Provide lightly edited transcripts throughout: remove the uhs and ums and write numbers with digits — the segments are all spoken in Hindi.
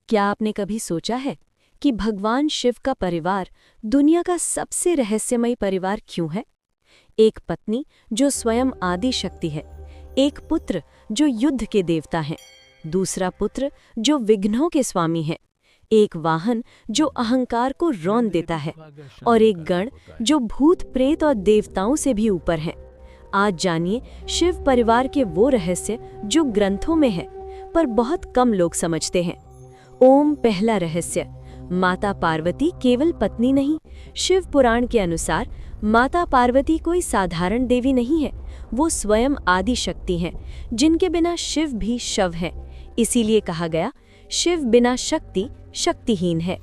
क्या आपने कभी सोचा है कि भगवान शिव का परिवार दुनिया का सबसे रहस्यमयी परिवार क्यों है? एक पत्नी जो स्वयं आदि शक्ति है, एक पुत्र जो युद्ध के देवता हैं, दूसरा पुत्र जो विघ्नों के स्वामी है, एक वाहन जो अहंकार को रौंद देता है और एक गण जो भूत प्रेत और देवताओं से भी ऊपर है। आज जानिए शिव परिवार के वो रहस्य जो ग्रंथों में है पर बहुत कम लोग समझते हैं। ओम पहला रहस्य, माता पार्वती केवल पत्नी नहीं। शिव पुराण के अनुसार माता पार्वती कोई साधारण देवी नहीं है, वो स्वयं आदि शक्ति हैं, जिनके बिना शिव भी शव है। इसीलिए कहा गया, शिव बिना शक्ति शक्तिहीन है।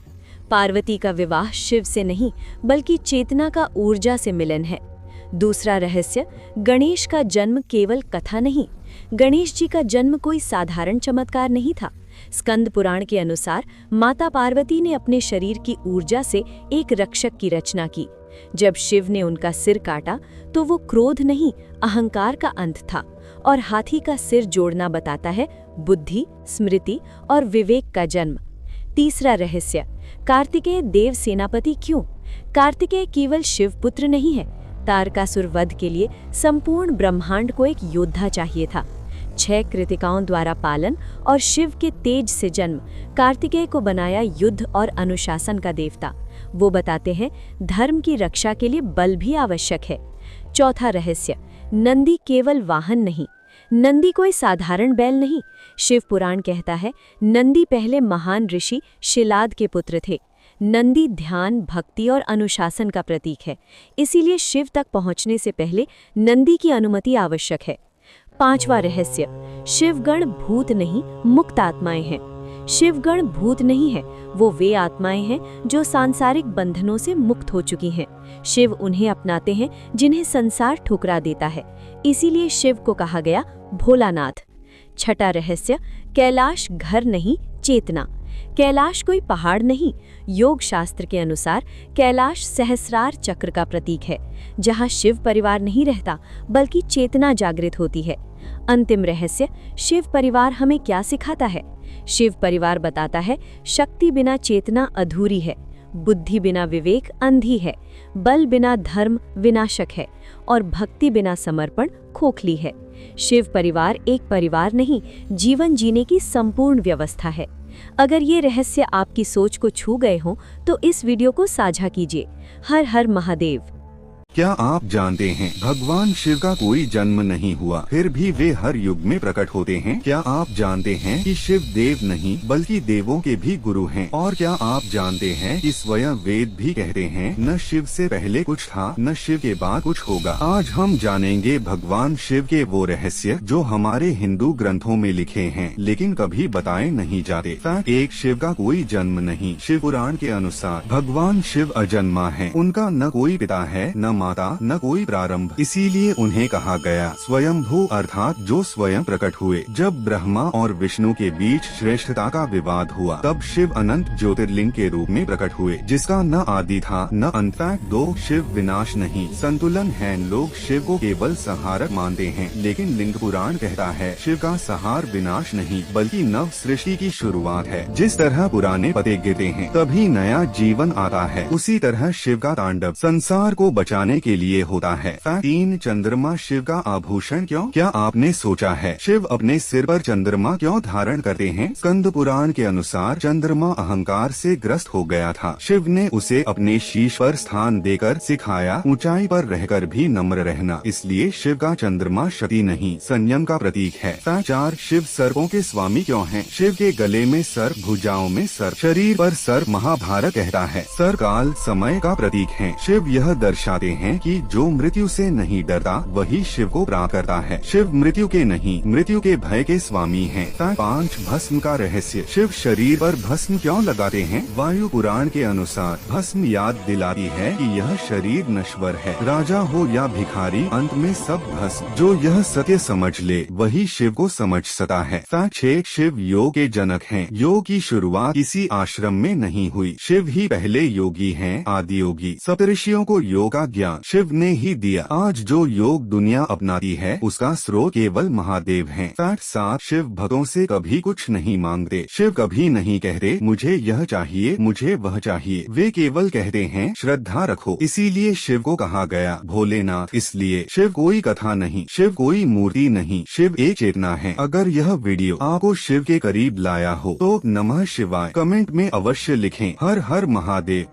पार्वती का विवाह शिव से नहीं बल्कि चेतना का ऊर्जा से मिलन है। दूसरा रहस्य, गणेश का जन्म केवल कथा नहीं। गणेश जी का जन्म कोई साधारण चमत्कार नहीं था। स्कंद पुराण के अनुसार माता पार्वती ने अपने शरीर की ऊर्जा से एक रक्षक की रचना की। जब शिव ने उनका सिर काटा तो वो क्रोध नहीं, अहंकार का अंत था। और हाथी का सिर जोड़ना बताता है बुद्धि, स्मृति और विवेक का जन्म। तीसरा रहस्य, कार्तिकेय देव सेनापति क्यों? कार्तिकेय केवल शिव पुत्र नहीं है। तारकासुर वध के लिए संपूर्ण ब्रह्मांड को एक योद्धा चाहिए था। 6 कृतिकाओं द्वारा पालन और शिव के तेज से जन्म कार्तिकेय को बनाया युद्ध और अनुशासन का देवता। वो बताते हैं धर्म की रक्षा के लिए बल भी आवश्यक है। चौथा रहस्य, नंदी केवल वाहन नहीं। नंदी कोई साधारण बैल नहीं। शिव पुराण कहता है नंदी पहले महान ऋषि शिलाद के पुत्र थे। नंदी ध्यान, भक्ति और अनुशासन का प्रतीक है। इसीलिए शिव तक पहुंचने से पहले नंदी की अनुमति आवश्यक है। पांचवा रहस्य, शिवगण भूत नहीं मुक्त आत्माएं हैं। शिवगण भूत नहीं है, वो वे आत्माएं हैं जो सांसारिक बंधनों से मुक्त हो चुकी हैं। शिव उन्हें अपनाते हैं जिन्हें संसार ठुकरा देता है। इसीलिए शिव को कहा गया भोलानाथ। छठा रहस्य, कैलाश घर नहीं चेतना। कैलाश कोई पहाड़ नहीं। योग शास्त्र के अनुसार कैलाश सहस्रार चक्र का प्रतीक है, जहाँ शिव परिवार नहीं रहता बल्कि चेतना जागृत होती है। अंतिम रहस्य, शिव परिवार हमें क्या सिखाता है? शिव परिवार बताता है शक्ति बिना चेतना अधूरी है, बुद्धि बिना विवेक अंधी है, बल बिना धर्म विनाशक है और भक्ति बिना समर्पण खोखली है। शिव परिवार एक परिवार नहीं, जीवन जीने की संपूर्ण व्यवस्था है। अगर ये रहस्य आपकी सोच को छू गए हों तो इस वीडियो को साझा कीजिए। हर हर महादेव। क्या आप जानते हैं भगवान शिव का कोई जन्म नहीं हुआ, फिर भी वे हर युग में प्रकट होते हैं? क्या आप जानते हैं कि शिव देव नहीं बल्कि देवों के भी गुरु हैं? और क्या आप जानते हैं कि स्वयं वेद भी कहते हैं न शिव से पहले कुछ था न शिव के बाद कुछ होगा। आज हम जानेंगे भगवान शिव के वो रहस्य जो हमारे हिंदू ग्रंथों में लिखे हैं लेकिन कभी बताए नहीं जाते। फैक्ट एक, शिव का कोई जन्म नहीं। शिव पुराण के अनुसार भगवान शिव अजन्मा है। उनका न कोई पिता है न माता न कोई प्रारंभ। इसीलिए उन्हें कहा गया स्वयंभू, अर्थात जो स्वयं प्रकट हुए। जब ब्रह्मा और विष्णु के बीच श्रेष्ठता का विवाद हुआ तब शिव अनंत ज्योतिर्लिंग के रूप में प्रकट हुए, जिसका न आदि था न अंत। फैक्ट 2, शिव विनाश नहीं संतुलन है। लोग शिव को केवल संहारक मानते हैं लेकिन लिंग पुराण कहता है शिव का संहार विनाश नहीं बल्कि नव सृष्टि की शुरुआत है। जिस तरह पुराने पते गिरते हैं तभी नया जीवन आता है, उसी तरह शिव का तांडव संसार को बचाने के लिए होता है। फैक्ट 3, चंद्रमा शिव का आभूषण क्यों? क्या आपने सोचा है शिव अपने सिर पर चंद्रमा क्यों धारण करते हैं? स्कंद पुराण के अनुसार चंद्रमा अहंकार से ग्रस्त हो गया था। शिव ने उसे अपने शीश पर स्थान देकर सिखाया ऊंचाई पर रहकर भी नम्र रहना। इसलिए शिव का चंद्रमा शक्ति नहीं संयम का प्रतीक है। फैक्ट 4, शिव सर्पों के स्वामी क्यों हैं? शिव के गले में सर्प, भुजाओं में सर्प, शरीर पर सर्प। महाभारत कहता है सर्प काल समय का प्रतीक है। शिव यह दर्शाते हैं कि जो मृत्यु से नहीं डरता वही शिव को प्राप्त करता है। शिव मृत्यु के नहीं मृत्यु के भय के स्वामी हैं। 5, भस्म का रहस्य। शिव शरीर पर भस्म क्यों लगाते हैं? वायु पुराण के अनुसार भस्म याद दिलाती है कि यह शरीर नश्वर है। राजा हो या भिखारी, अंत में सब भस्म। जो यह सत्य समझ ले वही शिव को समझ सकता है। 6, शिव योग के जनक हैं। योग की शुरुआत किसी आश्रम में नहीं हुई। शिव ही पहले योगी हैं, आदि योगी। सप्तऋषियों को योग का ज्ञान ज्ञान शिव ने ही दिया। आज जो योग दुनिया अपनाती है उसका स्रोत केवल महादेव हैं। फैक्ट 7 शिव भक्तों से कभी कुछ नहीं मांगते। शिव कभी नहीं कहते मुझे यह चाहिए मुझे वह चाहिए। वे केवल कहते हैं श्रद्धा रखो। इसीलिए शिव को कहा गया भोलेनाथ। इसलिए शिव कोई कथा नहीं, शिव कोई मूर्ति नहीं, शिव एक चेतना है। अगर यह वीडियो आपको शिव के करीब लाया हो तो नमः शिवाय कमेंट में अवश्य लिखें। हर हर महादेव।